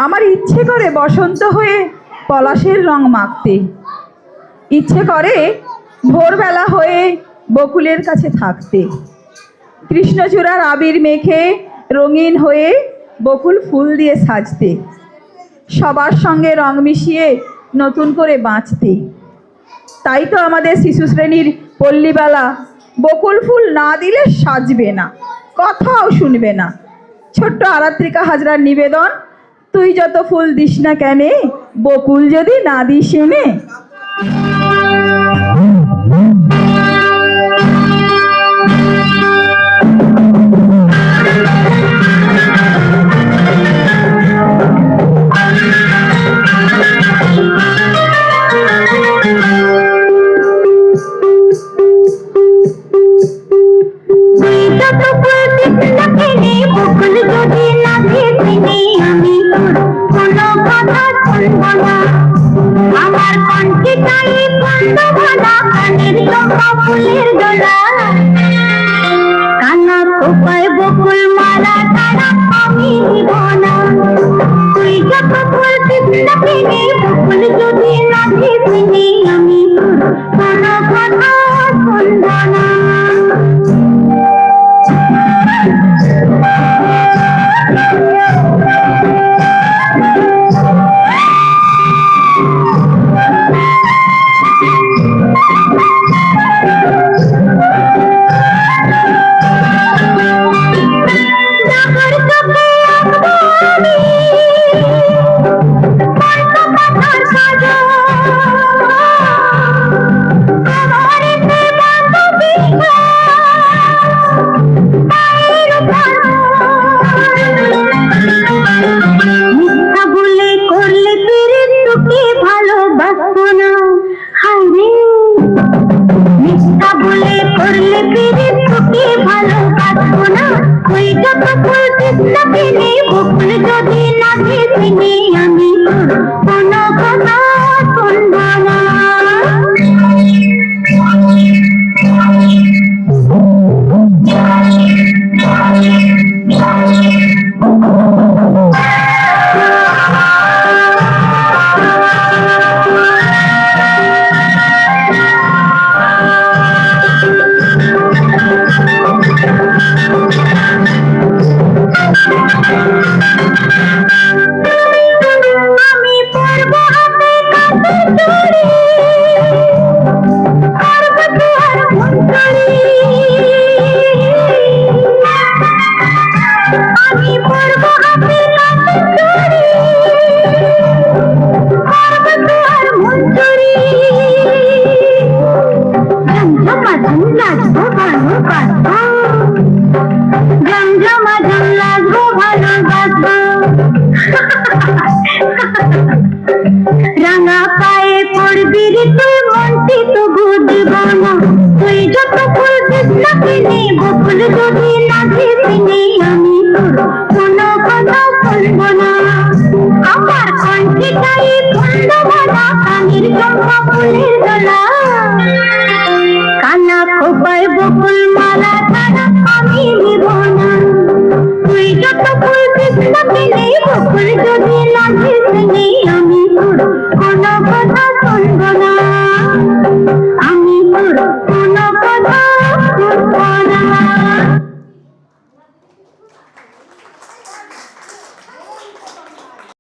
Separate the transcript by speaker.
Speaker 1: আমার ইচ্ছে করে বসন্ত হয়ে পলাশের রং মাখতে, ইচ্ছে করে ভোরবেলা হয়ে বকুলের কাছে থাকতে, কৃষ্ণচূড়ার আবির মেখে রঙিন হয়ে বকুল ফুল দিয়ে সাজতে, সবার সঙ্গে রং মিশিয়ে নতুন করে বাঁচতে। তাই তো আমাদের শিশু শ্রেণীর পল্লীবেলা বকুল ফুল না দিলে সাজবে না, কথাও শুনবে না। ছোট্ট আরাত্রিকা হাজরার নিবেদন, তুই যত ফুল দিস না কেনে, বকুল যদি না দিস এনে।
Speaker 2: আমার কণ্ঠে তাই বন্ধ ভালা কানের চম্পা ফুলের দোলা, কান্না কোপায় বকুল মালা তারা আমি দিব না। তুই যত বলতিস না কেনে, বকুল যদি না দিসনি আমি কোনো কথা শুনব না। বকুল যদি না দিসনি আমি কোনো কথা শুনব না। আমি পরব হাতে কাছে চুড়ি, করব তোর মুন্ডরি। আমি পরব হাতে কাছে চুড়ি, করব তোর মুন্ডরি। ঝমঝমা ঝুম লাগবো ভালো বাজবো, ঝমঝমা ঝুম লাগবো ভালো বাজবো। রাঙা পায়ে পড়বি রে তুই, মনটি তো বুঝব না। তুই যত ফুল দিস না কেনে, বকুল যদি না দিসনি আমি কোনো কথা শুনব না। আমার কণ্ঠে তাই বন্ধ ভালা কানের চম্পা ফুলের দোলা, কান্না কোপায় বকুল মালা তারা আমি দিব না। তুই যত ফুল দিস না কেনে, বকুল যদি না দিসনি আমি কোনো কথা শুনব না।